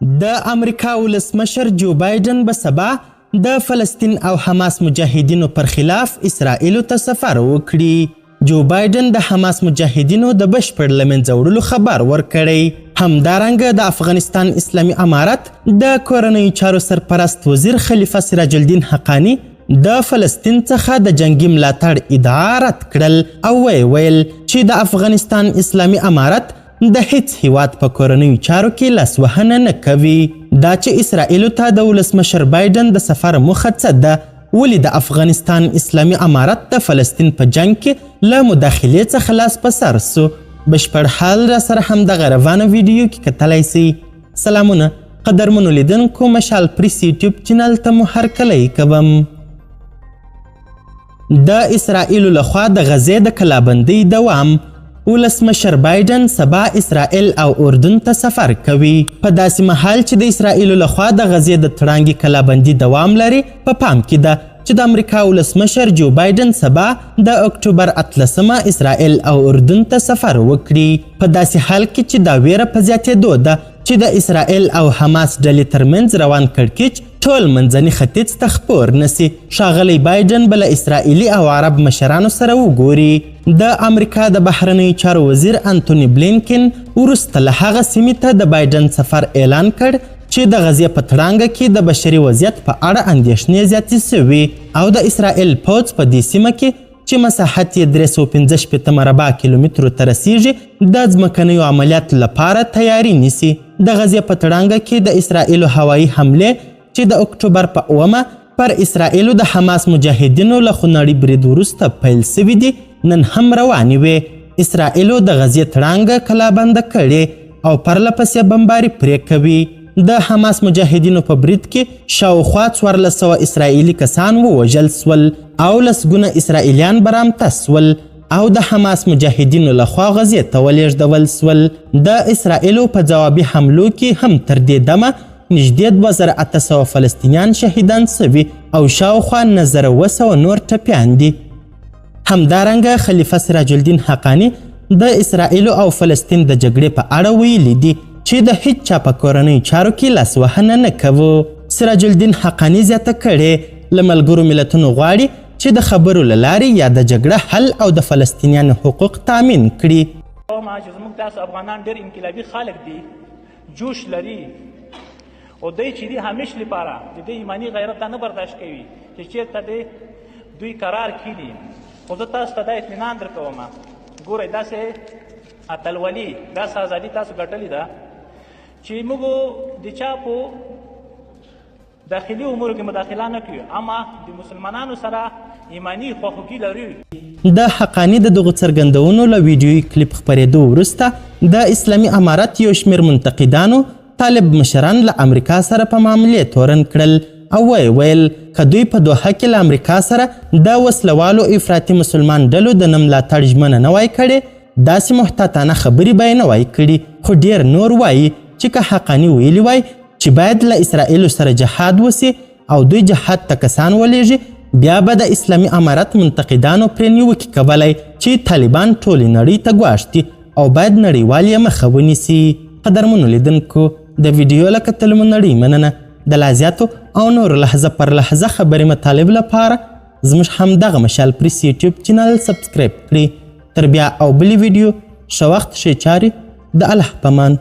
د امریکا ولسمشر جو بایدن به سبا د فلسطین او حماس مجاهدینو پر خلاف اسرائیلو ته سفر وکړي. جو بایدن د حماس مجاهدینو د بشپړ له منځه وړلو خبر ورکړی. همدارنګه د افغانستان اسلامي امارت د کورنیو چارو سرپرست وزیر خلیفه سراج الدین حقانی د فلسطین څخه د جنگي ملاتړ ادعا رد کړل او ویل چې د افغانستان اسلامي امارت د هیڅ هیواد په کورنیو چارو کې لاسوهنه نه کوي. دا چې اسرائیلو ته د ولسمشر بایدن د سفر موخه څه ده؟ ولې د افغانستان اسلامي امارت د فلسطین په جنگ کې له مداخلې څخه لاس په سر سو؟ بشپړ حال را سره همدغه روانه ویډیو کې کتلی سئ. سلامونه قدرمنو لیدونکو، مشال پریس یوټیوب چینل ته مو هرکلی کوم. د اسرائیلو لخوا د غزې د کلابندۍ دوام. ولسمشر بایدن سبا اسرائیل او اردن ته سفر کوي. په داسې مهال چې د اسرائیلو لخوا د غزې د تړانګې کلابندي دوام لري، په پام کې ده چې د امریکا ولسمشر جو بایدن سبا د اکتوبر 18 اسرائیل او اردن ته سفر وکړي. په داسې حال کې چې دا ویره په زیاتېدو ده چې د اسرائیل او حماس ډلې ترمنځ روان کړکېچ ټول منځني ختیځ ته خپور نسي. ښاغلی بایدن به له اسرائیلي او عرب مشرانو سره وګوري. د امریکا د بهرنیو چارو وزیر انتوني بلینکن وروسته له هغه سیمې ته د بایدن سفر اعلان کړ چې د غزې په تړانګه کې د بشري وضعیت په اړه اندېښنې زیاتې سوي او د اسرائیل پوځ په دې سیمه کې چې مساحت یې 365 مربع کیلومترو ته رسیږي د ځمکنیو عملیاتو لپاره تیاری نیسي. د غزې په تړانګه کې د اسرائیلو هوایي حملې چې د اکتوبر په 9 پر اسرائیلو د حماس مجاهدینو له خونړي برید وروسته پیل سوي دي، نن هم روانې وې. اسرائیلو د غزې تړانګه کلابنده کړې او پرله پسې بمباري پرې کوي. د حماس مجاهدینو په برید کې شاوخوا 1400 اسرائیلي کسان ووژل سول او لسګونه اسرائیلیان برامته سول او د حماس مجاهدینو لخوا غزې ته ولېږدول سول. د اسرائیلو په جوابي حملو کې هم تر دې دمه نږدې 2800 فلسطینیان شهیدان سوي او شاوخوا 1900 نور ټپیان دي. همدارنګه خلیفه سراج الدین حقانی د اسرائیلو او فلسطین د جګړې په اړه ویلي دي چې د هیڅ چا په کورنیو چارو کې لاسوهنه نه کوو. سراج الدین حقانی زیاته کړې له ملګرو ملتونو غواړي چې د خبرو له لارې یا د جګړه حل او د فلسطینیانو حقوق تامین کړي. چې زموږ داسې افغانان ډېر انقلابي خلک دي، جوش لري او دوی چې دي همیش لپاره د دې ایماني غیرت نه برداشت کوي چې چېرته دوی قرار کړي. خو زه تاسو ته دا اطمینان درکوم، ګورئ داسې اتلولي، داسې ازادي تاسو ګټلې ده چې موږ د چا په داخلي امورو کې مداخله نه کوي، اما د مسلمانانو سره ایماني خواخوږي لري. د حقانی د دغو څرګندونو له ویډیویي کلیپ خپرېدو وروسته د اسلامي امارت یو شمېر منتقدانو طالب مشران له امریکا سره په معاملې تورن کړل او ویل که دوی په دوحه کې له امریکا سره د وسلوالو افراطي مسلمان ډلو د نه ملاتړ ژمنه نه وای کړې، داسې محتاطانه خبرې به یې نه وای کړي. خو ډېر نور وایي چې که حقانی ویلي وای چې باید له اسرائیلو سره جهاد وسي او دوی جهاد ته کسان ولیږي، بیا به د اسلامي امارت منتقدانو پرې نیوکې کولی چې طالبان ټولې نړۍ ته ګواښ دي او باید نړیوال یې مخه ونیسي. قدرمنو لیدونکو، د ویډیو له کتلو مو نړۍ مننه. د لا زیاتو او نورو لحظه پر لحظه خبرې مطالب لپاره زموږ همدغه مشال پریس یوټیوب چینل سبسکرایب کړئ. تر بیا او بلې ویډیو ښه وخت ښې چارې، د الله په امان.